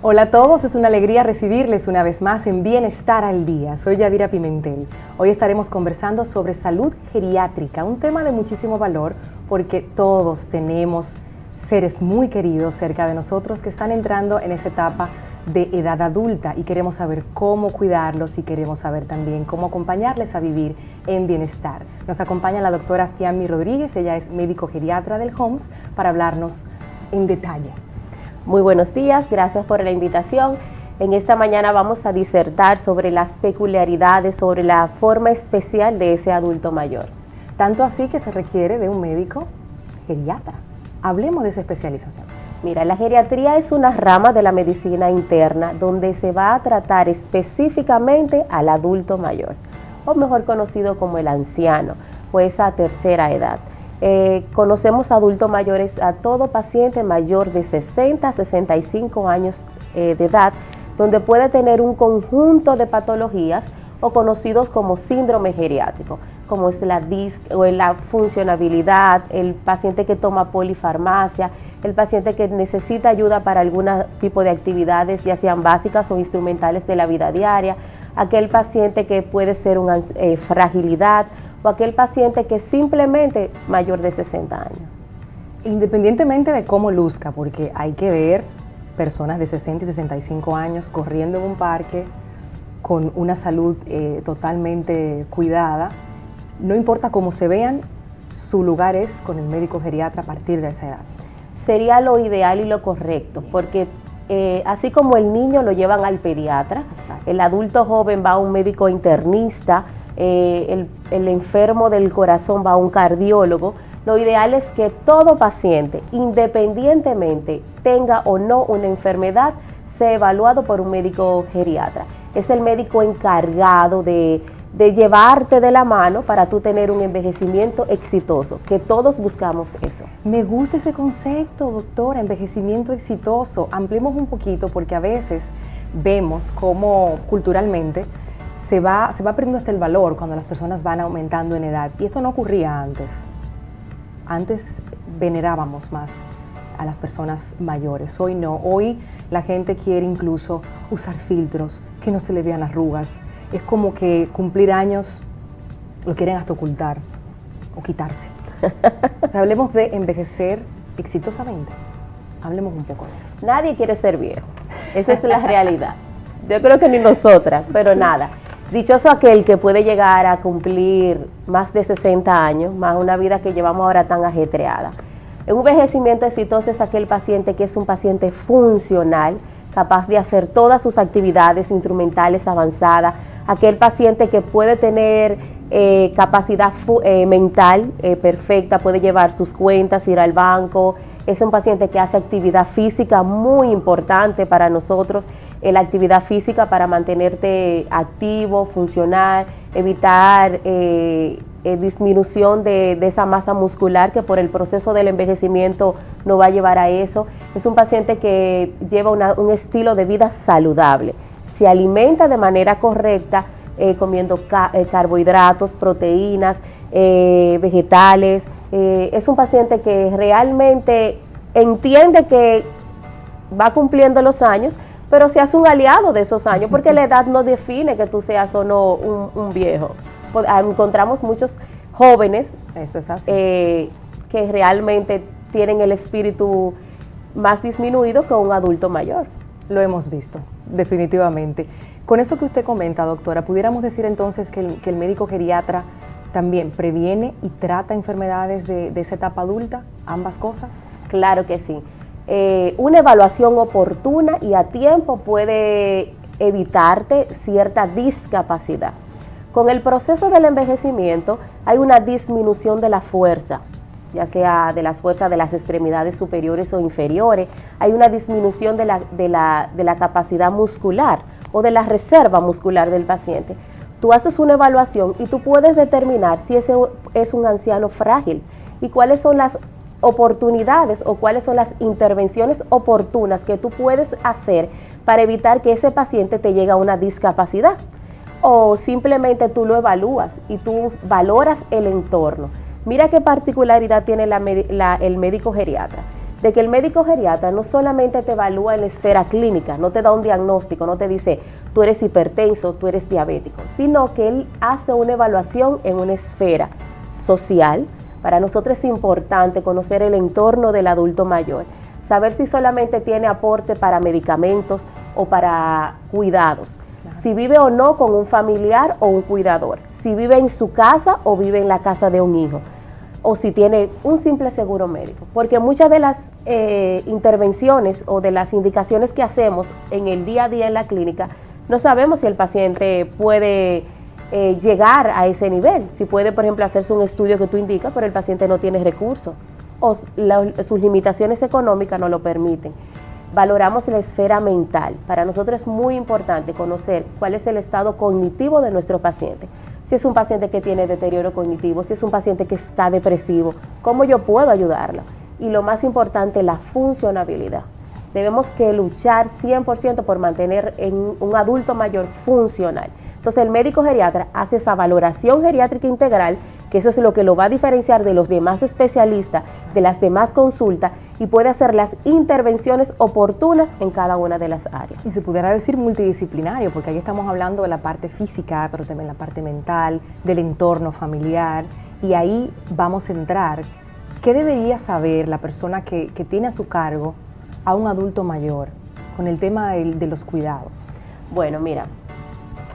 Hola a todos, es una alegría recibirles una vez más en Bienestar al Día. Soy Yadira Pimentel. Hoy estaremos conversando sobre salud geriátrica, un tema de muchísimo valor porque todos tenemos seres muy queridos cerca de nosotros que están entrando en esa etapa de edad adulta y queremos saber cómo cuidarlos y queremos saber también cómo acompañarles a vivir en bienestar. Nos acompaña la doctora Fiammi Rodríguez, ella es médico geriatra del HOMS, para hablarnos en detalle. Muy buenos días, gracias por la invitación. En esta mañana vamos a disertar sobre las peculiaridades, sobre la forma especial de ese adulto mayor. Tanto así que se requiere de un médico geriatra. Hablemos de esa especialización. Mira, la geriatría es una rama de la medicina interna donde se va a tratar específicamente al adulto mayor, o mejor conocido como el anciano, o esa tercera edad. Conocemos adultos mayores a todo paciente mayor de 60 a 65 años de edad, donde puede tener un conjunto de patologías o conocidos como síndrome geriátrico, como es la o la funcionabilidad, el paciente que toma polifarmacia, el paciente que necesita ayuda para algún tipo de actividades, ya sean básicas o instrumentales de la vida diaria, aquel paciente que puede ser una fragilidad, o aquel paciente que es simplemente mayor de 60 años. Independientemente de cómo luzca, porque hay que ver personas de 60 y 65 años corriendo en un parque con una salud totalmente cuidada, no importa cómo se vean, su lugar es con el médico geriatra a partir de esa edad. Sería lo ideal y lo correcto, porque así como el niño lo llevan al pediatra, exacto, el adulto joven va a un médico internista, el enfermo del corazón va a un cardiólogo. Lo ideal es que todo paciente, independientemente tenga o no una enfermedad, sea evaluado por un médico geriatra. Es el médico encargado de llevarte de la mano para tú tener un envejecimiento exitoso, que todos buscamos eso. Me gusta ese concepto, doctora, envejecimiento exitoso. Ampliemos un poquito porque a veces vemos cómo culturalmente se va perdiendo hasta el valor cuando las personas van aumentando en edad. Y esto no ocurría antes. Antes venerábamos más a las personas mayores. Hoy no. Hoy la gente quiere incluso usar filtros, que no se le vean arrugas. Es como que cumplir años lo quieren hasta ocultar o quitarse. O sea, hablemos de envejecer exitosamente. Hablemos un poco de eso. Nadie quiere ser viejo. Esa es la realidad. Yo creo que ni nosotras, pero nada. Dichoso aquel que puede llegar a cumplir más de 60 años, más una vida que llevamos ahora tan ajetreada. Un envejecimiento exitoso es aquel paciente que es un paciente funcional, capaz de hacer todas sus actividades instrumentales avanzadas, aquel paciente que puede tener capacidad mental perfecta, puede llevar sus cuentas, ir al banco. Es un paciente que hace actividad física muy importante para nosotros, la actividad física para mantenerte activo, funcional, evitar disminución de esa masa muscular que por el proceso del envejecimiento no va a llevar a eso. Es un paciente que lleva un estilo de vida saludable, se alimenta de manera correcta, comiendo carbohidratos, proteínas, vegetales. Es un paciente que realmente entiende que va cumpliendo los años, pero se hace un aliado de esos años, porque la edad no define que tú seas o no un viejo. Encontramos muchos jóvenes, eso es así, que realmente tienen el espíritu más disminuido que un adulto mayor. Lo hemos visto, definitivamente. Con eso que usted comenta, doctora, ¿pudiéramos decir entonces que el médico geriatra también previene y trata enfermedades de esa etapa adulta, ambas cosas? Claro que sí. Una evaluación oportuna y a tiempo puede evitarte cierta discapacidad. Con el proceso del envejecimiento hay una disminución de la fuerza, ya sea de las fuerzas de las extremidades superiores o inferiores, hay una disminución de la capacidad muscular o de la reserva muscular del paciente. Tú haces una evaluación y tú puedes determinar si ese es un anciano frágil y cuáles son las oportunidades o cuáles son las intervenciones oportunas que tú puedes hacer para evitar que ese paciente te llegue a una discapacidad. O simplemente tú lo evalúas y tú valoras el entorno. Mira qué particularidad tiene el médico geriatra. de que el médico geriatra no solamente te evalúa en la esfera clínica, no te da un diagnóstico, no te dice tú eres hipertenso, tú eres diabético, sino que él hace una evaluación en una esfera social. Para nosotros es importante conocer el entorno del adulto mayor, saber si solamente tiene aporte para medicamentos o para cuidados, si vive o no con un familiar o un cuidador, si vive en su casa o vive en la casa de un hijo, o si tiene un simple seguro médico, porque muchas de las intervenciones o de las indicaciones que hacemos en el día a día en la clínica, no sabemos si el paciente puede llegar a ese nivel, si puede, por ejemplo, hacerse un estudio que tú indicas, pero el paciente no tiene recursos, o sus limitaciones económicas no lo permiten. Valoramos la esfera mental. Para nosotros es muy importante conocer cuál es el estado cognitivo de nuestro paciente. Si es un paciente que tiene deterioro cognitivo, si es un paciente que está depresivo, ¿cómo yo puedo ayudarlo? Y lo más importante, la funcionabilidad. Debemos que luchar 100% por mantener un adulto mayor funcional. Entonces el médico geriatra hace esa valoración geriátrica integral, que eso es lo que lo va a diferenciar de los demás especialistas, de las demás consultas, y puede hacer las intervenciones oportunas en cada una de las áreas. Y se pudiera decir multidisciplinario, porque aquí estamos hablando de la parte física, pero también la parte mental, del entorno familiar, y ahí vamos a entrar. ¿Qué debería saber la persona que tiene a su cargo a un adulto mayor con el tema de los cuidados? Bueno, mira,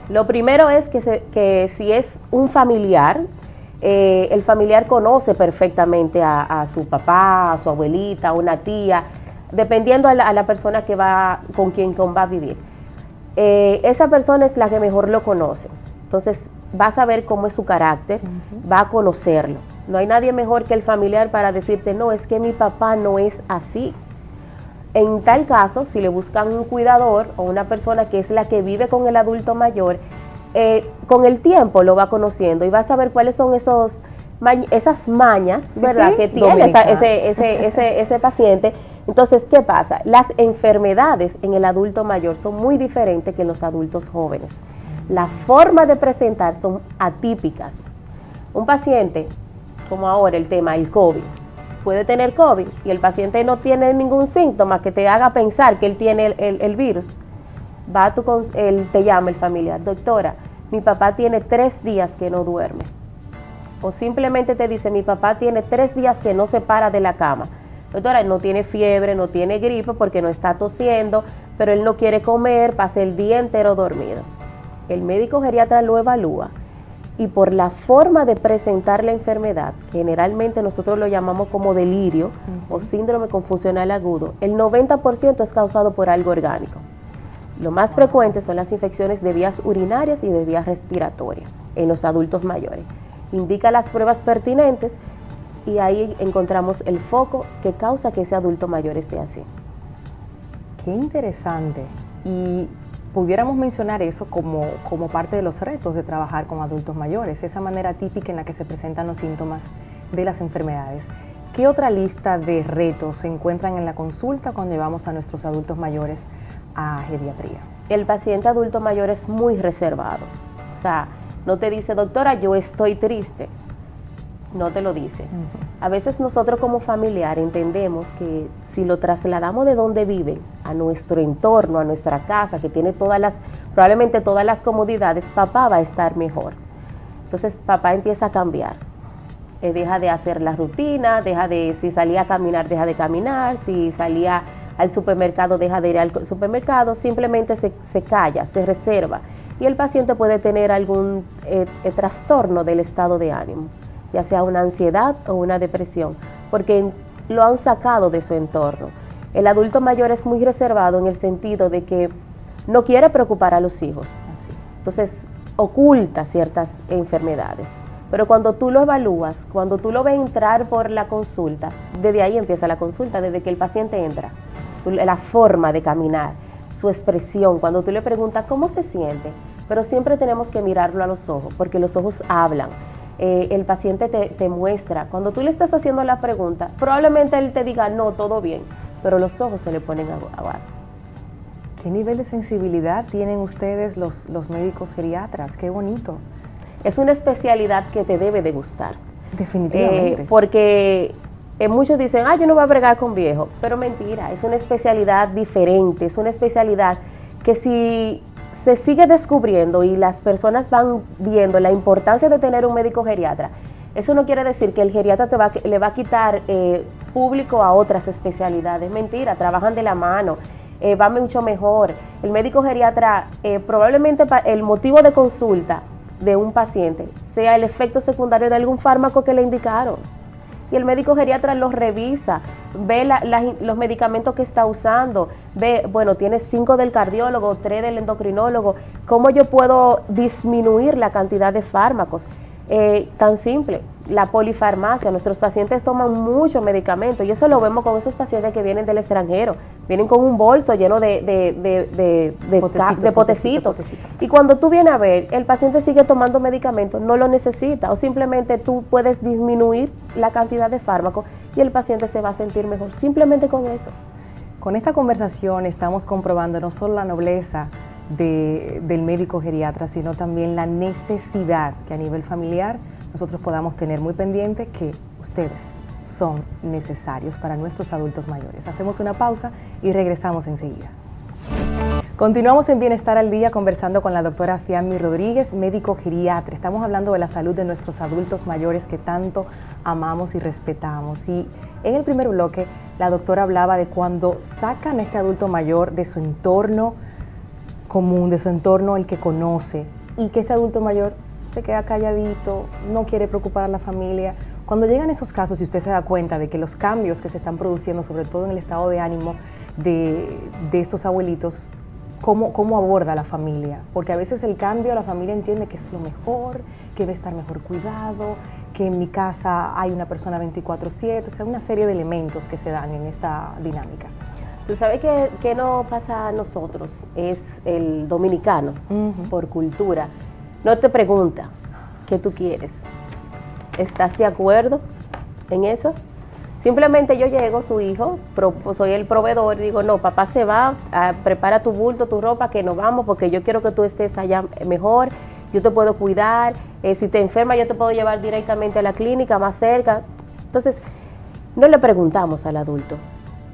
lo primero es que si es un familiar, el familiar conoce perfectamente a su papá, a su abuelita, a una tía, dependiendo a la persona que con quien va a vivir. Esa persona es la que mejor lo conoce, entonces va a saber cómo es su carácter, va a conocerlo. No hay nadie mejor que el familiar para decirte, no, es que mi papá no es así. En tal caso, si le buscan un cuidador o una persona que es la que vive con el adulto mayor, con el tiempo lo va conociendo y va a saber cuáles son esas mañas, ¿verdad? Sí, que tiene ese paciente. Entonces, ¿qué pasa? Las enfermedades en el adulto mayor son muy diferentes que en los adultos jóvenes. La forma de presentar son atípicas. Un paciente, como ahora el tema, el COVID, puede tener COVID y el paciente no tiene ningún síntoma que te haga pensar que él tiene el virus. Él te llama el familiar, doctora, mi papá tiene 3 días que no duerme. O simplemente te dice, mi papá tiene 3 días que no se para de la cama. Doctora, él no tiene fiebre, no tiene gripe porque no está tosiendo, pero él no quiere comer, pasa el día entero dormido. El médico geriatra lo evalúa y por la forma de presentar la enfermedad, generalmente nosotros lo llamamos como delirio o síndrome confusional agudo, el 90% es causado por algo orgánico. Lo más frecuente son las infecciones de vías urinarias y de vías respiratorias en los adultos mayores. Indica las pruebas pertinentes y ahí encontramos el foco que causa que ese adulto mayor esté así. Qué interesante. Y pudiéramos mencionar eso como parte de los retos de trabajar con adultos mayores, esa manera típica en la que se presentan los síntomas de las enfermedades. ¿Qué otra lista de retos se encuentran en la consulta cuando llevamos a nuestros adultos mayores a geriatría? El paciente adulto mayor es muy reservado, o sea, no te dice, doctora, yo estoy triste, no te lo dice. A veces nosotros como familiar entendemos que si lo trasladamos de donde viven a nuestro entorno, a nuestra casa, que tiene probablemente todas las comodidades, papá va a estar mejor. Entonces papá empieza a cambiar, deja de hacer la rutina, si salía a caminar, deja de caminar, si salía al supermercado, deja de ir al supermercado, simplemente se calla, se reserva. Y el paciente puede tener algún trastorno del estado de ánimo, ya sea una ansiedad o una depresión, porque lo han sacado de su entorno. El adulto mayor es muy reservado en el sentido de que no quiere preocupar a los hijos, entonces oculta ciertas enfermedades. Pero cuando tú lo evalúas, cuando tú lo ves entrar por la consulta, desde ahí empieza la consulta, desde que el paciente entra, la forma de caminar, su expresión, cuando tú le preguntas cómo se siente, pero siempre tenemos que mirarlo a los ojos, porque los ojos hablan. El paciente te muestra, cuando tú le estás haciendo la pregunta, probablemente él te diga, no, todo bien, pero los ojos se le ponen abajo. ¿Qué nivel de sensibilidad tienen ustedes los médicos geriatras? Qué bonito. Es una especialidad que te debe de gustar. Definitivamente. Porque Muchos dicen, yo no voy a bregar con viejo, pero mentira, es una especialidad diferente, es una especialidad que si se sigue descubriendo y las personas van viendo la importancia de tener un médico geriatra, eso no quiere decir que el geriatra le va a quitar público a otras especialidades. Mentira, trabajan de la mano, va mucho mejor. El médico geriatra, probablemente el motivo de consulta de un paciente sea el efecto secundario de algún fármaco que le indicaron. Y el médico geriatra los revisa, ve los medicamentos que está usando, ve, bueno, tiene 5 del cardiólogo, 3 del endocrinólogo, ¿cómo yo puedo disminuir la cantidad de fármacos? Tan simple, la polifarmacia, nuestros pacientes toman mucho medicamento y eso lo vemos con esos pacientes que vienen del extranjero, vienen con un bolso lleno de potecitos. Y cuando tú vienes a ver, el paciente sigue tomando medicamentos, no lo necesita, o simplemente tú puedes disminuir la cantidad de fármacos y el paciente se va a sentir mejor, simplemente con eso. Con esta conversación estamos comprobando no solo la nobleza del médico geriatra, sino también la necesidad que a nivel familiar nosotros podamos tener muy pendiente que ustedes son necesarios para nuestros adultos mayores. Hacemos una pausa y regresamos enseguida. Continuamos en Bienestar al Día conversando con la doctora Fiammi Rodríguez, médico geriatra. Estamos hablando de la salud de nuestros adultos mayores que tanto amamos y respetamos. Y en el primer bloque, la doctora hablaba de cuando sacan a este adulto mayor de su entorno común, de su entorno el que conoce, y que este adulto mayor se queda calladito, no quiere preocupar a la familia. Cuando llegan esos casos y usted se da cuenta de que los cambios que se están produciendo, sobre todo en el estado de ánimo de estos abuelitos, ¿cómo aborda la familia? Porque a veces el cambio, la familia entiende que es lo mejor, que debe estar mejor cuidado, que en mi casa hay una persona 24/7, o sea, una serie de elementos que se dan en esta dinámica. Tú sabes que no pasa a nosotros, es el dominicano, por cultura. No te pregunta qué tú quieres. ¿Estás de acuerdo en eso? Simplemente yo llego, su hijo, soy el proveedor, digo, no, papá se va, prepara tu bulto, tu ropa, que nos vamos, porque yo quiero que tú estés allá mejor, yo te puedo cuidar, si te enfermas yo te puedo llevar directamente a la clínica más cerca. Entonces, no le preguntamos al adulto.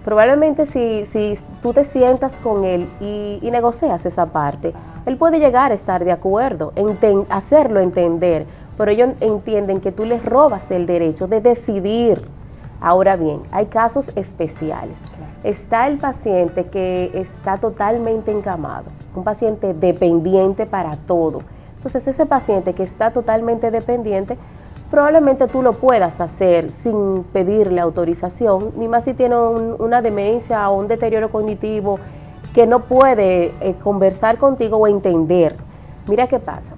Probablemente si tú te sientas con él y negocias esa parte, él puede llegar a estar de acuerdo, hacerlo entender, pero ellos entienden que tú les robas el derecho de decidir. Ahora bien, hay casos especiales. Está el paciente que está totalmente encamado, un paciente dependiente para todo. Entonces ese paciente que está totalmente dependiente, probablemente tú lo puedas hacer sin pedirle autorización, ni más si tiene una demencia o un deterioro cognitivo que no puede conversar contigo o entender. Mira qué pasa,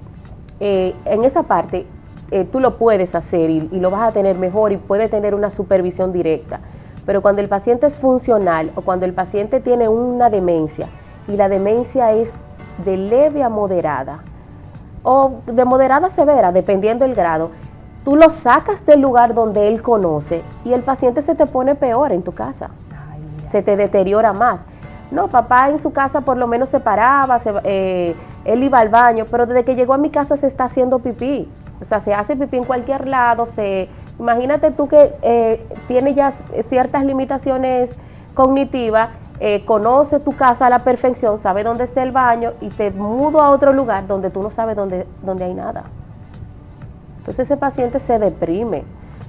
en esa parte tú lo puedes hacer y lo vas a tener mejor y puede tener una supervisión directa, pero cuando el paciente es funcional o cuando el paciente tiene una demencia y la demencia es de leve a moderada o de moderada a severa, dependiendo del grado, tú lo sacas del lugar donde él conoce y el paciente se te pone peor en tu casa, se te deteriora más. No, papá en su casa por lo menos se paraba, él iba al baño, pero desde que llegó a mi casa se está haciendo pipí. O sea, se hace pipí en cualquier lado. Imagínate tú que tiene ya ciertas limitaciones cognitivas, conoce tu casa a la perfección, sabe dónde está el baño y te mudo a otro lugar donde tú no sabes dónde hay nada. Entonces ese paciente se deprime,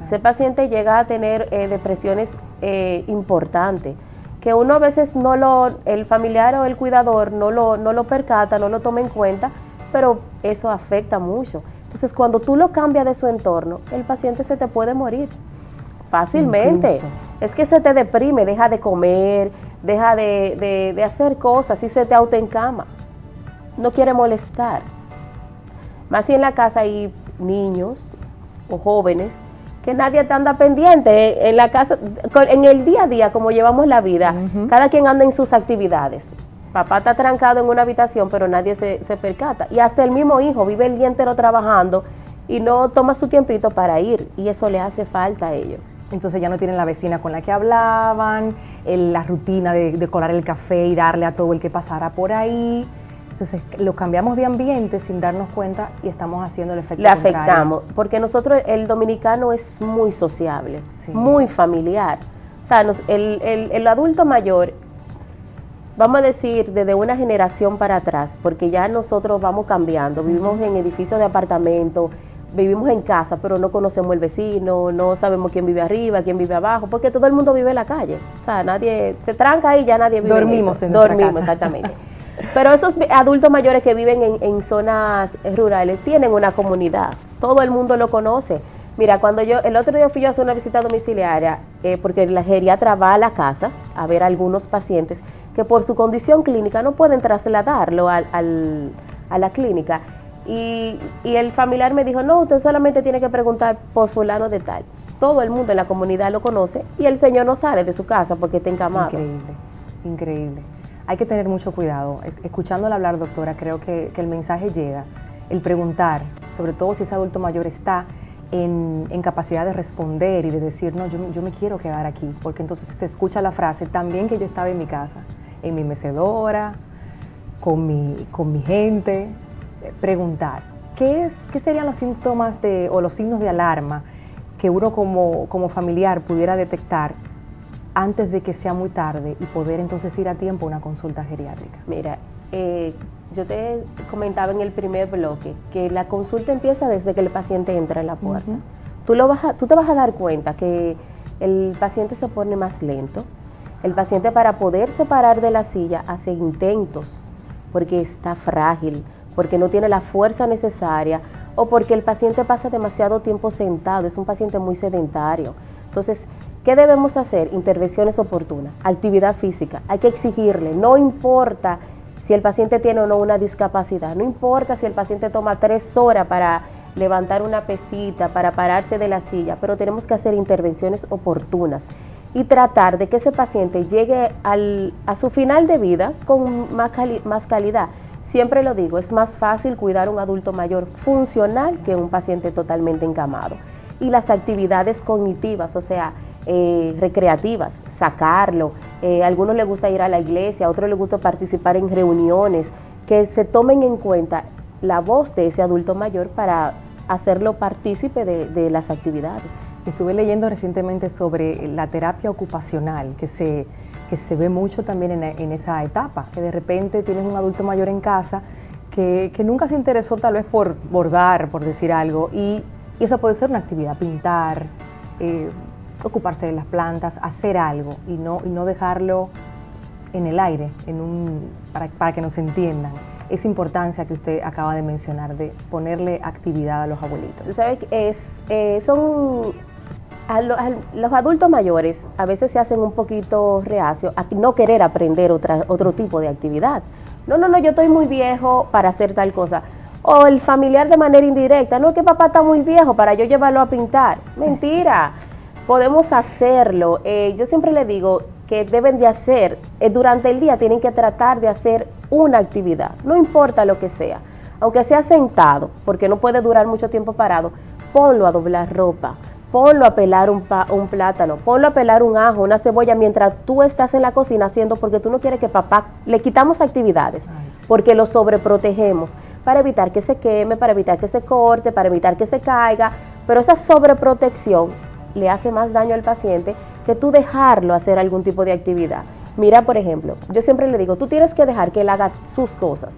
ese paciente llega a tener depresiones importantes, que uno a veces el familiar o el cuidador no lo percata, no lo toma en cuenta, pero eso afecta mucho. Entonces cuando tú lo cambias de su entorno, el paciente se te puede morir fácilmente. Incluso. Es que se te deprime, deja de comer, deja de hacer cosas y se te autoencama, no quiere molestar. Más si en la casa hay niños o jóvenes que nadie te anda pendiente en la casa, en el día a día como llevamos la vida, cada quien anda en sus actividades. Papá está trancado en una habitación pero nadie se percata y hasta el mismo hijo vive el día entero trabajando y no toma su tiempito para ir y eso le hace falta a ellos. Entonces ya no tienen la vecina con la que hablaban, la rutina de colar el café y darle a todo el que pasara por ahí. Entonces lo cambiamos de ambiente sin darnos cuenta y estamos haciendo el efecto Le contrario. afectamos, porque nosotros, el dominicano es muy sociable, Sí. muy familiar. O sea, el adulto mayor, vamos a decir, desde una generación para atrás, porque ya nosotros vamos cambiando, vivimos en edificios de apartamentos, vivimos en casa, pero no conocemos el vecino, no sabemos quién vive arriba, quién vive abajo, porque todo el mundo vive en la calle. O sea, nadie se tranca ahí, ya nadie vive Dormimos eso. en nuestra Dormimos, casa. exactamente. Pero esos adultos mayores que viven en zonas rurales tienen una comunidad, todo el mundo lo conoce. Mira, el otro día fui yo a hacer una visita domiciliaria, porque la geriatra va a la casa a ver a algunos pacientes que por su condición clínica no pueden trasladarlo a la clínica. Y el familiar me dijo, no, usted solamente tiene que preguntar por fulano de tal. Todo el mundo en la comunidad lo conoce y el señor no sale de su casa porque está encamado. Increíble, increíble. Hay que tener mucho cuidado. Escuchándola hablar, doctora, creo que el mensaje llega. El preguntar, sobre todo si ese adulto mayor está en capacidad de responder y de decir, no, yo me quiero quedar aquí, porque entonces se escucha la frase, también que yo estaba en mi casa, en mi mecedora, con mi gente. Preguntar, ¿qué serían los síntomas o los signos de alarma que uno como familiar pudiera detectar antes de que sea muy tarde y poder entonces ir a tiempo a una consulta geriátrica? Mira, yo te comentaba en el primer bloque que la consulta empieza desde que el paciente entra en la puerta. Tú te vas a dar cuenta que el paciente se pone más lento. El paciente, para poderse parar de la silla, hace intentos porque está frágil, porque no tiene la fuerza necesaria o porque el paciente pasa demasiado tiempo sentado, es un paciente muy sedentario. Entonces, ¿qué debemos hacer? Intervenciones oportunas, actividad física, hay que exigirle, no importa si el paciente tiene o no una discapacidad, no importa si el paciente toma 3 horas para levantar una pesita, para pararse de la silla, pero tenemos que hacer intervenciones oportunas y tratar de que ese paciente llegue a su final de vida con más calidad. Siempre lo digo, es más fácil cuidar a un adulto mayor funcional que un paciente totalmente encamado. Y las actividades cognitivas, o sea, recreativas, sacarlo. A algunos les gusta ir a la iglesia, a otros les gusta participar en reuniones, que se tomen en cuenta la voz de ese adulto mayor para hacerlo partícipe de las actividades. Estuve leyendo recientemente sobre la terapia ocupacional, que se ve mucho también en esa etapa, que de repente tienes un adulto mayor en casa que nunca se interesó tal vez por bordar, por decir algo, y esa puede ser una actividad, pintar, ocuparse de las plantas, hacer algo y no dejarlo en el aire, para que nos entiendan. Esa importancia que usted acaba de mencionar de ponerle actividad a los abuelitos. Tú sabes que los adultos mayores a veces se hacen un poquito reacios a no querer aprender otro tipo de actividad. No, yo estoy muy viejo para hacer tal cosa. O el familiar de manera indirecta, no, que papá está muy viejo para yo llevarlo a pintar. Mentira, podemos hacerlo. Yo siempre le digo que deben de hacer, durante el día tienen que tratar de hacer una actividad, no importa lo que sea. Aunque sea sentado, porque no puede durar mucho tiempo parado, ponlo a doblar ropa. Ponlo a pelar un plátano, ponlo a pelar un ajo, una cebolla, mientras tú estás en la cocina haciendo, porque tú no quieres que papá, le quitamos actividades, porque lo sobreprotegemos, para evitar que se queme, para evitar que se corte, para evitar que se caiga, pero esa sobreprotección le hace más daño al paciente que tú dejarlo hacer algún tipo de actividad. Mira, por ejemplo, yo siempre le digo, tú tienes que dejar que él haga sus cosas,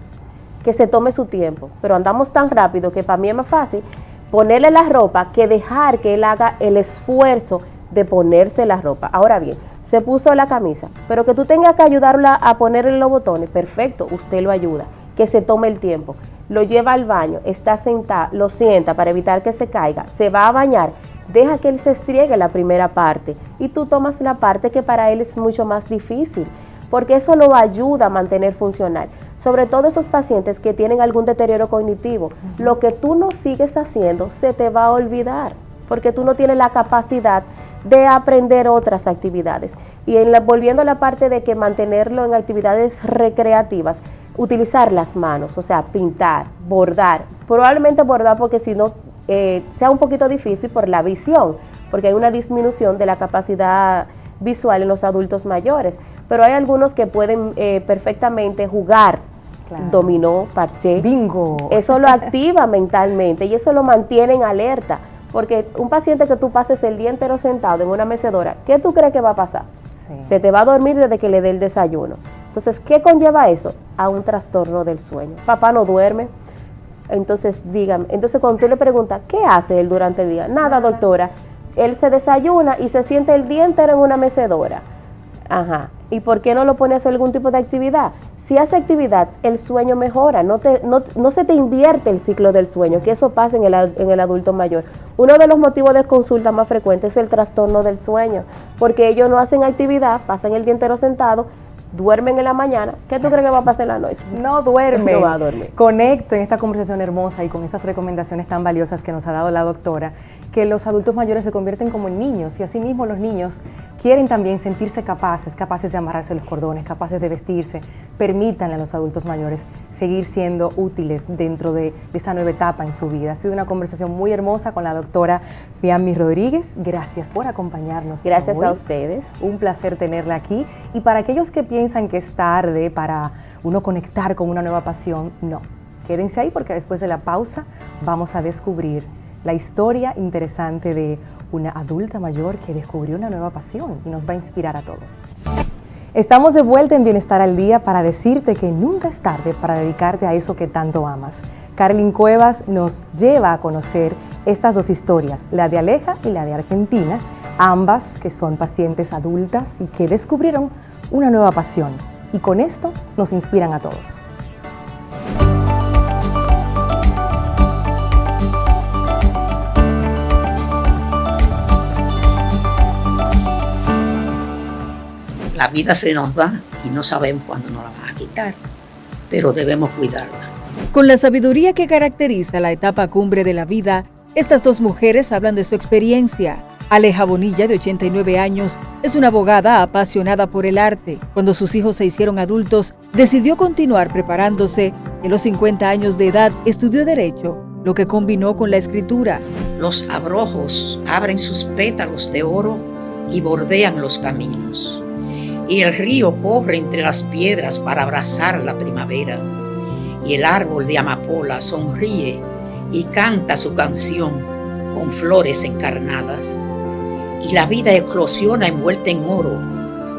que se tome su tiempo, pero andamos tan rápido que para mí es más fácil ponerle la ropa que dejar que él haga el esfuerzo de ponerse la ropa. Ahora bien, se puso la camisa, pero que tú tengas que ayudarla a ponerle los botones, perfecto, usted lo ayuda, que se tome el tiempo, lo lleva al baño, está sentado, lo sienta para evitar que se caiga, se va a bañar, deja que él se estriegue la primera parte y tú tomas la parte que para él es mucho más difícil, porque eso lo ayuda a mantener funcional. Sobre todo esos pacientes que tienen algún deterioro cognitivo, lo que tú no sigues haciendo se te va a olvidar, porque tú no tienes la capacidad de aprender otras actividades. Y volviendo a la parte de que mantenerlo en actividades recreativas, utilizar las manos, o sea, pintar, bordar, probablemente bordar porque si no sea un poquito difícil por la visión, porque hay una disminución de la capacidad visual en los adultos mayores, pero hay algunos que pueden perfectamente jugar Claro. dominó, parché. Bingo. Eso lo activa mentalmente y eso lo mantiene en alerta. Porque un paciente que tú pases el día entero sentado en una mecedora, ¿qué tú crees que va a pasar? Sí. Se te va a dormir desde que le dé el desayuno. Entonces, ¿qué conlleva eso? A un trastorno del sueño. Papá no duerme. Entonces, dígame, cuando tú le preguntas, ¿qué hace él durante el día? Nada, doctora. Él se desayuna y se siente el día entero en una mecedora. Ajá. ¿Y por qué no lo pone a hacer algún tipo de actividad? Si hace actividad, el sueño mejora, no se te invierte el ciclo del sueño, que eso pasa en el adulto mayor. Uno de los motivos de consulta más frecuentes es el trastorno del sueño, porque ellos no hacen actividad, pasan el día entero sentados, duermen en la mañana. ¿Qué tú crees que va a pasar en la noche? No duerme. No va a dormir. Conecto en esta conversación hermosa y con esas recomendaciones tan valiosas que nos ha dado la doctora, que los adultos mayores se convierten como en niños y asimismo los niños quieren también sentirse capaces de amarrarse los cordones, capaces de vestirse. Permítanle a los adultos mayores seguir siendo útiles dentro de esta nueva etapa en su vida. Ha sido una conversación muy hermosa con la doctora Bianmi Rodríguez. Gracias por acompañarnos. Gracias hoy. a ustedes. Un placer tenerla aquí. Y para aquellos que piensan que es tarde para uno conectar con una nueva pasión, no. Quédense ahí porque después de la pausa vamos a descubrir la historia interesante de una adulta mayor que descubrió una nueva pasión y nos va a inspirar a todos. Estamos de vuelta en Bienestar al Día para decirte que nunca es tarde para dedicarte a eso que tanto amas. Carolyn Cuevas nos lleva a conocer estas dos historias, la de Aleja y la de Argentina, ambas que son pacientes adultas y que descubrieron una nueva pasión. Y con esto nos inspiran a todos. La vida se nos da y no sabemos cuándo nos la van a quitar, pero debemos cuidarla. Con la sabiduría que caracteriza la etapa cumbre de la vida, estas dos mujeres hablan de su experiencia. Aleja Bonilla, de 89 años, es una abogada apasionada por el arte. Cuando sus hijos se hicieron adultos, decidió continuar preparándose. A los 50 años de edad estudió Derecho, lo que combinó con la escritura. Los abrojos abren sus pétalos de oro y bordean los caminos. Y el río corre entre las piedras para abrazar la primavera. Y el árbol de amapola sonríe y canta su canción con flores encarnadas. Y la vida eclosiona envuelta en oro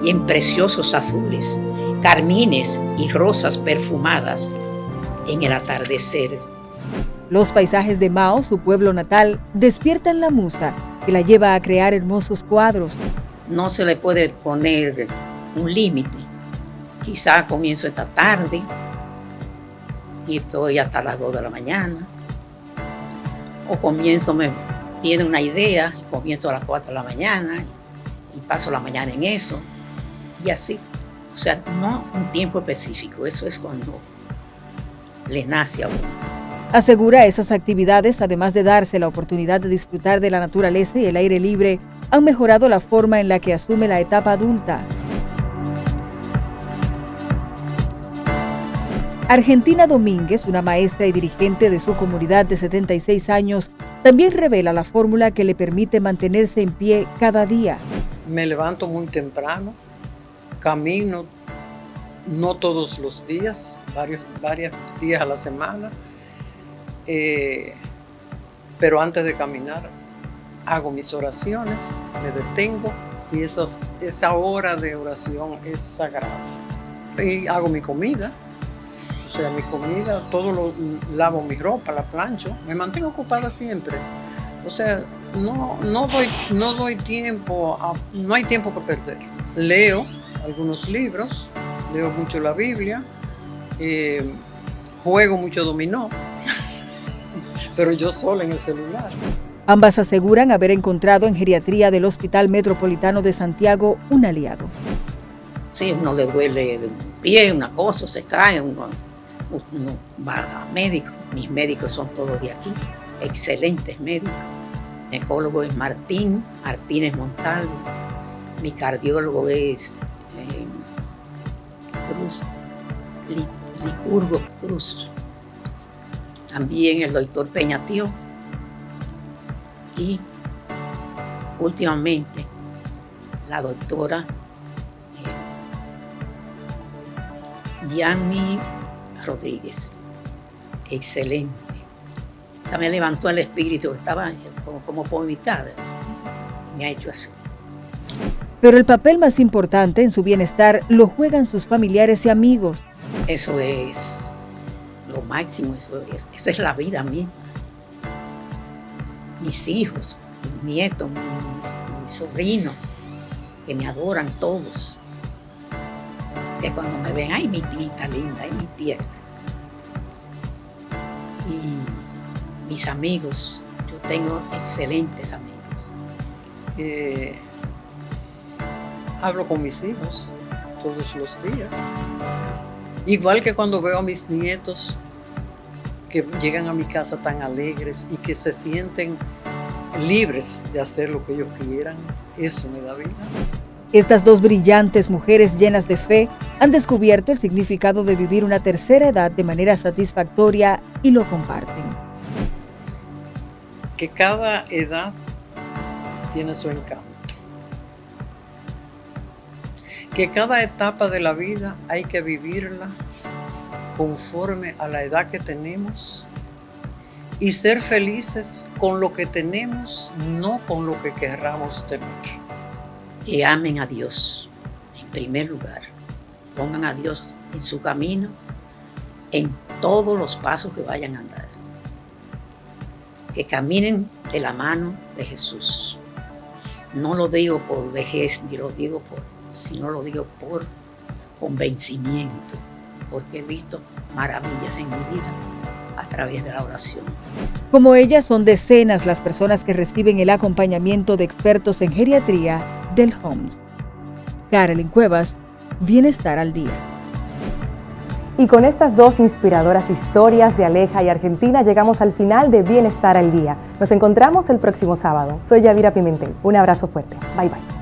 y en preciosos azules, carmines y rosas perfumadas en el atardecer. Los paisajes de Mao, su pueblo natal, despiertan la musa que la lleva a crear hermosos cuadros. No se le puede poner un límite. Quizá comienzo esta tarde y estoy hasta las 2 de la mañana. O comienzo, me viene una idea y comienzo a las 4 de la mañana y paso la mañana en eso. Y así. O sea, no un tiempo específico. Eso es cuando le nace a uno. Asegura esas actividades, además de darse la oportunidad de disfrutar de la naturaleza y el aire libre, han mejorado la forma en la que asume la etapa adulta. Argentina Domínguez, una maestra y dirigente de su comunidad de 76 años, también revela la fórmula que le permite mantenerse en pie cada día. Me levanto muy temprano, camino no todos los días, varios días a la semana, pero antes de caminar hago mis oraciones, me detengo y esa hora de oración es sagrada. Y hago mi comida. O sea, mi comida, lavo mi ropa, la plancho, me mantengo ocupada siempre. O sea, no doy tiempo, no hay tiempo que perder. Leo algunos libros, leo mucho la Biblia, juego mucho dominó, pero yo sola en el celular. Ambas aseguran haber encontrado en geriatría del Hospital Metropolitano de Santiago un aliado. Sí, uno le duele el pie, una cosa, se cae, uno va a médico. Mis médicos son todos de aquí, excelentes médicos. Mi ecólogo es Martínez Montalvo. Mi cardiólogo es Licurgo Cruz. También el doctor Peñatió. Y últimamente la doctora Bianmi Rodríguez. Excelente. Esa me levantó el espíritu, estaba como por mitad. Me ha hecho así. Pero el papel más importante en su bienestar lo juegan sus familiares y amigos. Eso es lo máximo, esa es la vida mía. Mis hijos, mis nietos, mis sobrinos, que me adoran todos. Que cuando me ven, ay, mi tita linda, ay, mi tía. Y mis amigos, yo tengo excelentes amigos. Hablo con mis hijos todos los días. Igual que cuando veo a mis nietos que llegan a mi casa tan alegres y que se sienten libres de hacer lo que ellos quieran, eso me da vida. Estas dos brillantes mujeres llenas de fe han descubierto el significado de vivir una tercera edad de manera satisfactoria y lo comparten. Que cada edad tiene su encanto. Que cada etapa de la vida hay que vivirla conforme a la edad que tenemos y ser felices con lo que tenemos, no con lo que querramos tener. Que amen a Dios en primer lugar. Pongan a Dios en su camino, en todos los pasos que vayan a andar. Que caminen de la mano de Jesús. No lo digo por vejez, ni lo digo sino lo digo por convencimiento, porque he visto maravillas en mi vida a través de la oración. Como ellas, son decenas las personas que reciben el acompañamiento de expertos en geriatría del HOMS. Carolyn Cuevas, Bienestar al Día. Y con estas dos inspiradoras historias de Aleja y Argentina llegamos al final de Bienestar al Día. Nos encontramos el próximo sábado. Soy Yadira Pimentel. Un abrazo fuerte. Bye bye.